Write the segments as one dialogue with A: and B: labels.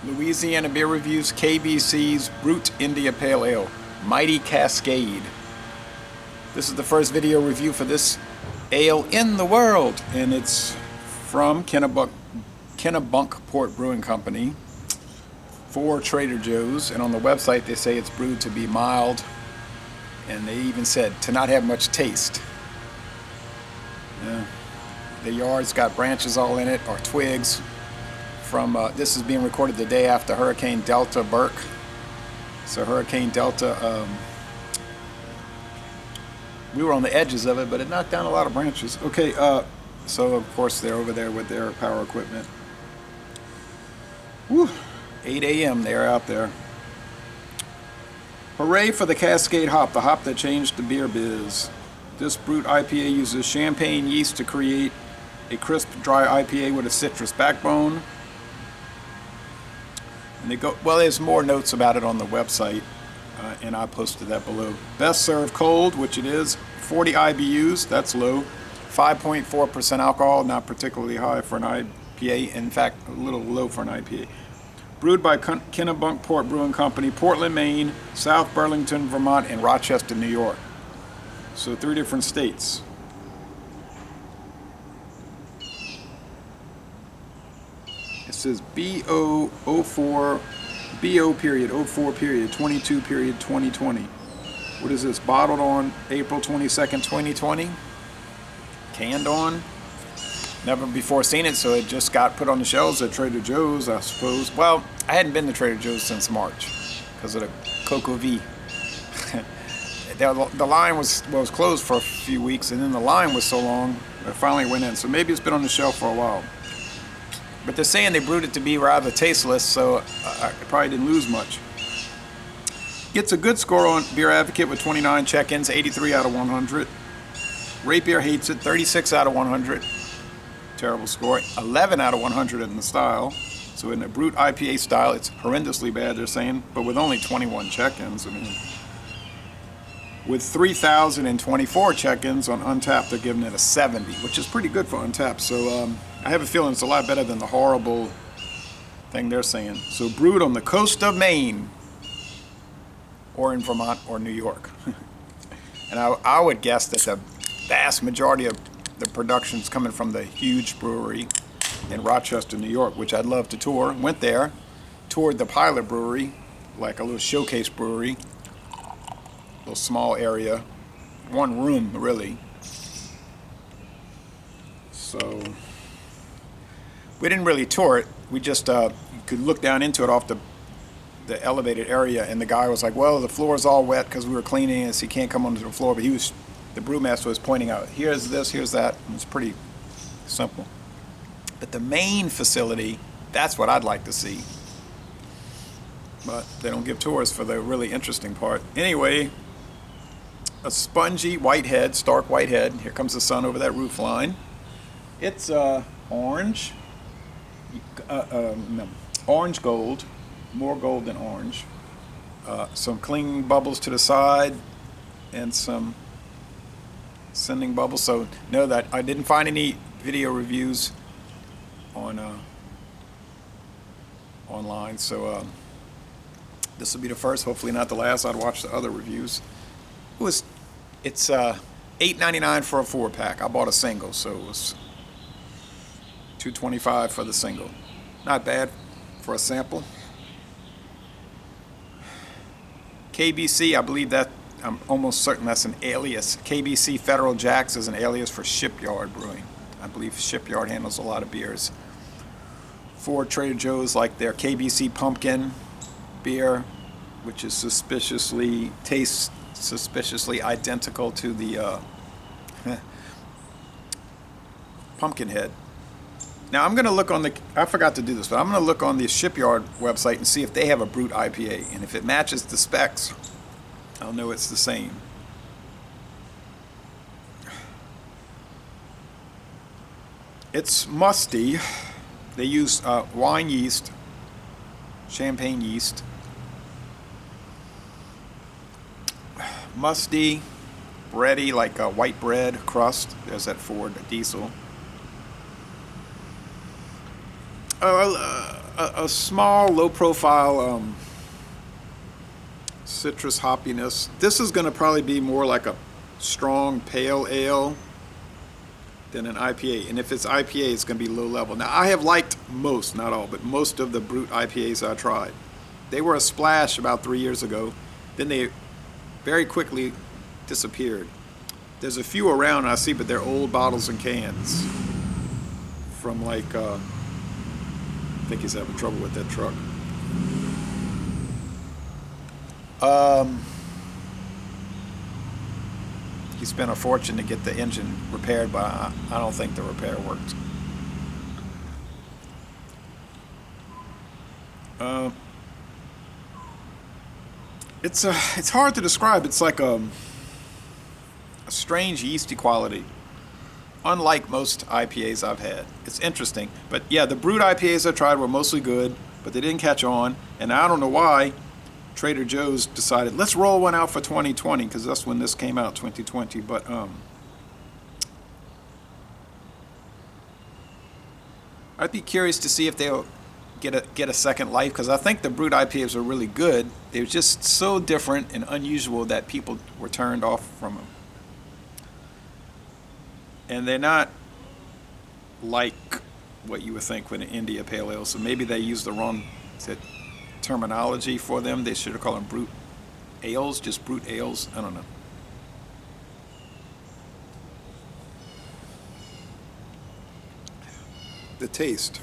A: Louisiana Beer Reviews, KBC's Brut India Pale Ale, Mighty Cascade. This is the first video review for this ale in the world, and it's from Kennebunkport Brewing Company for Trader Joe's, and on the website they say it's brewed to be mild, and they even said to not have much taste. Yeah. The yard's got branches all in it, or twigs. This is being recorded the day after Hurricane Delta Burke. So Hurricane Delta, we were on the edges of it, but it knocked down a lot of branches. Okay, so of course they're over there with their power equipment. Woo, 8 a.m. they're out there. Hooray for the Cascade hop, the hop that changed the beer biz. This Brut IPA uses champagne yeast to create a crisp, dry IPA with a citrus backbone. And they go, well, there's more notes about it on the website, and I posted that below. Best served cold, which it is, 40 IBUs, that's low. 5.4% alcohol, not particularly high for an IPA, in fact, a little low for an IPA. Brewed by Kennebunkport Brewing Company, Portland, Maine, South Burlington, Vermont, and Rochester, New York. So 3 different states. It says BO04, BO period, 04 period, 22 period, 2020. What is this? Bottled on April 22nd, 2020. Canned on. Never before seen it, so it just got put on the shelves at Trader Joe's, I suppose. Well, I hadn't been to Trader Joe's since March because of the Cocoa V. The line was closed for a few weeks, and then the line was so long, it finally went in. So maybe it's been on the shelf for a while. But they're saying they brewed it to be rather tasteless, so I probably didn't lose much. Gets a good score on Beer Advocate with 29 check-ins, 83 out of 100. Rate Beer hates it, 36 out of 100. Terrible score. 11 out of 100 in the style. So in the Brut IPA style, it's horrendously bad, they're saying, but with only 21 check-ins. I mean, with 3,024 check-ins on Untapped, they're giving it a 70, which is pretty good for Untapped. So I have a feeling it's a lot better than the horrible thing they're saying. So brewed on the coast of Maine, or in Vermont, or New York. And I would guess that the vast majority of the production's coming from the huge brewery in Rochester, New York, which I'd love to tour. Went there, toured the pilot brewery, like a little showcase brewery. Little small area, one room really. So we didn't really tour it. We just you could look down into it off the elevated area, and the guy was like, "Well, the floor's all wet because we were cleaning it, so you can't come onto the floor." But the brewmaster was pointing out, "Here's this, here's that." And it's pretty simple. But the main facility, that's what I'd like to see. But they don't give tours for the really interesting part. Anyway. A spongy white head, stark white head. Here comes the sun over that roof line. It's orange, no, orange gold, more gold than orange. Some clinging bubbles to the side, and some sending bubbles. So know that I didn't find any video reviews on online. So this will be the first, hopefully not the last. I'd watch the other reviews. It's $8.99 for a 4-pack. I bought a single, so it was $2.25 for the single. Not bad for a sample. KBC, I believe that, I'm almost certain that's an alias. KBC Federal Jacks is an alias for Shipyard Brewing. I believe Shipyard handles a lot of beers. For Trader Joe's, like their KBC Pumpkin beer, which is tastes suspiciously identical to the Pumpkinhead. Now I'm going to look on I forgot to do this, but I'm going to look on the Shipyard website and see if they have a Brut IPA, and if it matches the specs, I'll know it's the same. It's musty. They use wine yeast, champagne yeast. Musty, bready, like a white bread crust. There's that Ford diesel. a small, low-profile citrus hoppiness. This is going to probably be more like a strong pale ale than an IPA. And if it's IPA, it's going to be low level. Now, I have liked most, not all, but most of the Brut IPAs I tried. They were a splash about 3 years ago. Then they very quickly disappeared. There's a few around I see, but they're old bottles and cans from like, I think he's having trouble with that truck. He spent a fortune to get the engine repaired, but I don't think the repair worked. It's hard to describe. It's like a strange yeasty quality, unlike most IPAs I've had. It's interesting, but yeah, the Brut IPAs I tried were mostly good, but they didn't catch on, and I don't know why. Trader Joe's decided, let's roll one out for 2020, because that's when this came out, 2020. But I'd be curious to see if they'll get a second life, because I think the Brut IPAs are really good. They're just so different and unusual that people were turned off from them. And they're not like what you would think with an India Pale Ale, so maybe they used the wrong terminology for them. They should have called them Brut Ales, just Brut Ales. I don't know. The taste.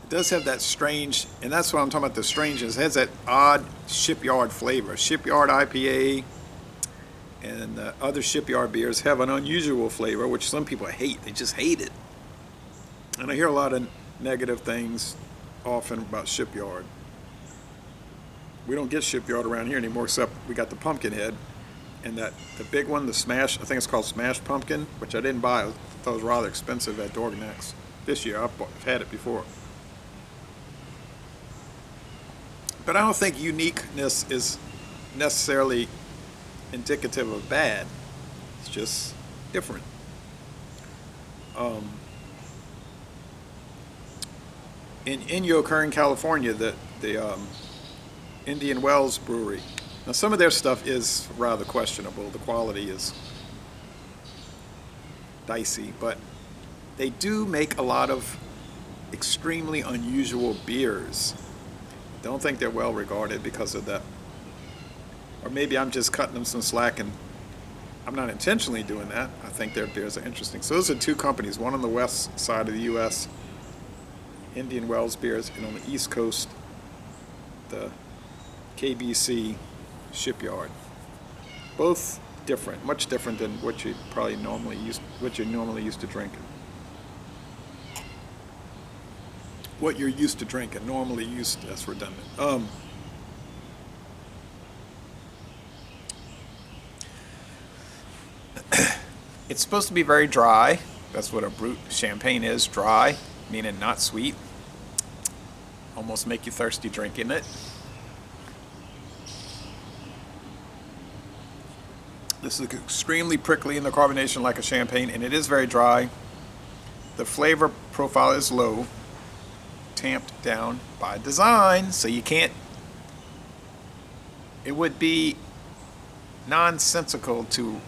A: It does have that strange, and that's what I'm talking about, the strangeness. It has that odd shipyard flavor. Shipyard IPA and other shipyard beers have an unusual flavor, which some people hate. They just hate it. And I hear a lot of negative things often about shipyard. We don't get shipyard around here anymore, except we got the Pumpkinhead and the big one, the Smash, I think it's called Smash Pumpkin, which I didn't buy. I thought it was rather expensive at Dorganak's this year. I've had it before. But I don't think uniqueness is necessarily indicative of bad. It's just different. In Inyo, Kern, California, the Indian Wells Brewery. Now, some of their stuff is rather questionable. The quality is dicey, but they do make a lot of extremely unusual beers. I don't think they're well regarded because of that. Or maybe I'm just cutting them some slack, and I'm not intentionally doing that. I think their beers are interesting. So those are two companies, one on the west side of the U.S., Indian Wells Beers, and on the East Coast, the KBC Shipyard. Both different, much different than what you probably normally used to drinking. What you're used to drinking, normally used to, that's redundant. It's supposed to be very dry. That's what a Brut champagne is, dry, meaning not sweet. Almost make you thirsty drinking it. This is extremely prickly in the carbonation like a champagne, and it is very dry. The flavor profile is low, tamped down by design, so you can't. It would be nonsensical to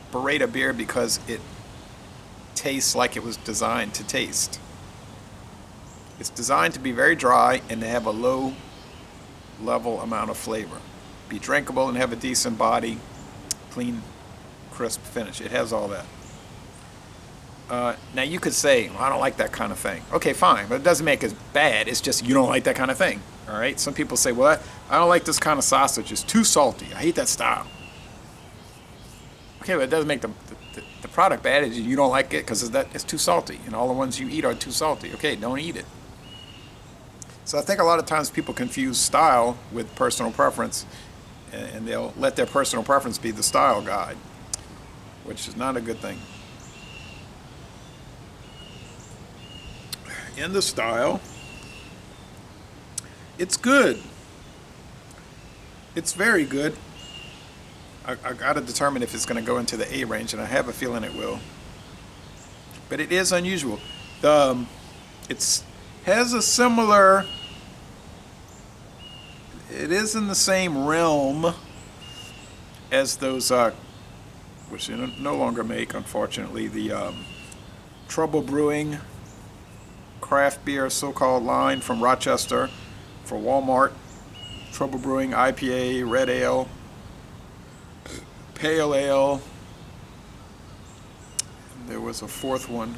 A: berate a beer because it tastes like it was designed to taste. It's designed to be very dry and to have a low level amount of flavor. Be drinkable and have a decent body, clean, crisp finish. It has all that. Now you could say, well, I don't like that kind of thing. Okay, fine, but it doesn't make it bad. It's just you don't like that kind of thing. All right? Some people say, well, I don't like this kind of sausage. It's too salty. I hate that style. Okay, but it doesn't make the product bad. It's you don't like it because it's too salty, and all the ones you eat are too salty. Okay, don't eat it. So I think a lot of times people confuse style with personal preference, and they'll let their personal preference be the style guide, which is not a good thing. In the style, it's good. It's very good. I got to determine if it's going to go into the A range, and I have a feeling it will. But it is unusual. It's has a similar. It is in the same realm as those, which they no longer make, unfortunately, the Trouble Brewing craft beer so-called line from Rochester for Walmart. Trouble Brewing IPA, red ale, pale ale. And there was a fourth one.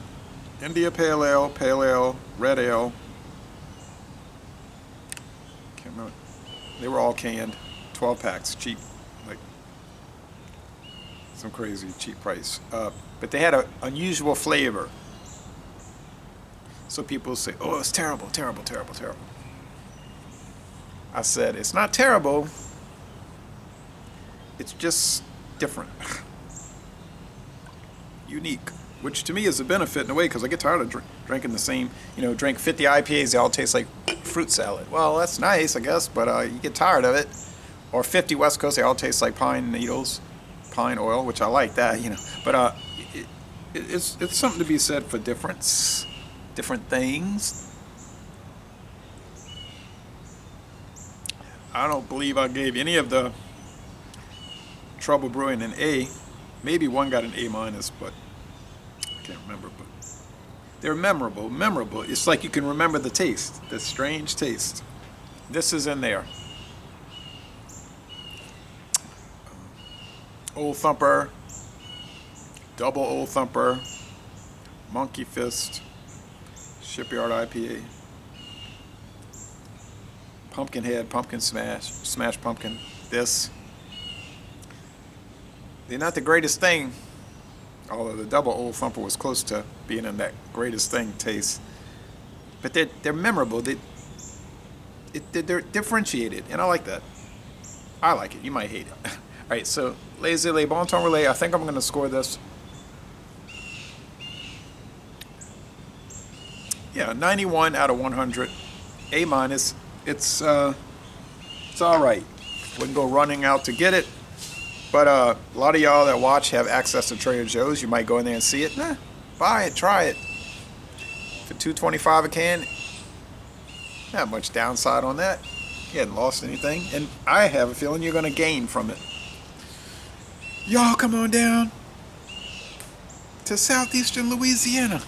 A: India pale ale, red ale. Can't remember. They were all canned, 12 packs, cheap, like some crazy cheap price. But they had an unusual flavor. So people say, oh, it's terrible, terrible, terrible, terrible. I said, it's not terrible. It's just different. Unique. Which to me is a benefit in a way, because I get tired of drinking the same, drink 50 IPAs, they all taste like fruit salad. Well, that's nice, I guess, but you get tired of it. Or 50 West Coast, they all taste like pine needles, pine oil, which I like that, But it's something to be said for different things. I don't believe I gave any of the Trouble Brewing an A. Maybe one got an A minus, but I can't remember. But they're memorable. It's like you can remember the taste, the strange taste. This is in there. Old Thumper, Double Old Thumper, Monkey Fist, Shipyard IPA, Pumpkinhead, Pumpkin Smash Pumpkin. This. They're not the greatest thing, although the Double Old Thumper was close to being in that greatest thing taste. But they're memorable. They're differentiated, and I like that. I like it. You might hate it. All right, so Les Bon Ton Relais, I think I'm going to score this. Yeah, 91 out of 100. A minus. It's all right. Wouldn't go running out to get it. But a lot of y'all that watch have access to Trader Joe's. You might go in there and see it. Buy it, try it. For $2.25 a can, not much downside on that. You hadn't lost anything. And I have a feeling you're going to gain from it. Y'all come on down to southeastern Louisiana.